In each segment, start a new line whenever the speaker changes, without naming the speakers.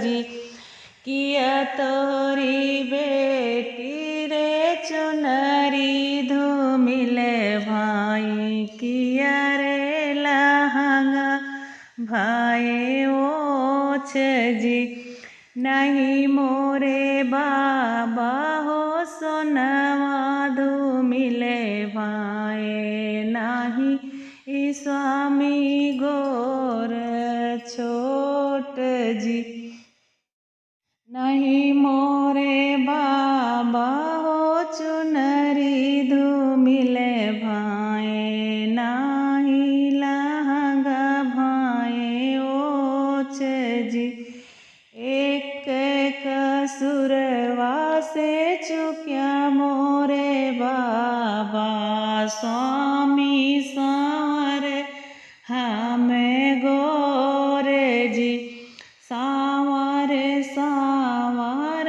जी। किया तोरी बेटी रे चुनरी धूमिले भाई, किया रे लहंगा भाई ओछ जी। नहीं मोरे बाबा हो सोनवा धूमिले भाई, नाही ई स्वामी गोर छोट जी। नहीं मोरे बाबा हो चुनरी धूमिले भाई, नाही लहंगा भाई ओछ जी। एक कसुरवा से चुक्या मोरे बाबा, स्वामी सांवर हमें गोरे जी। सांवर सांवर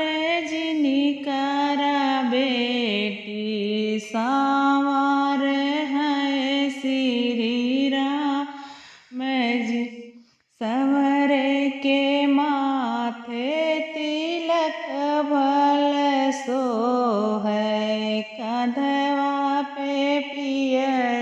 जिनी करा बेटी, सांवर है श्री राम जी। संवर के माथे तिलक भल सो है, कंधवा पे पियर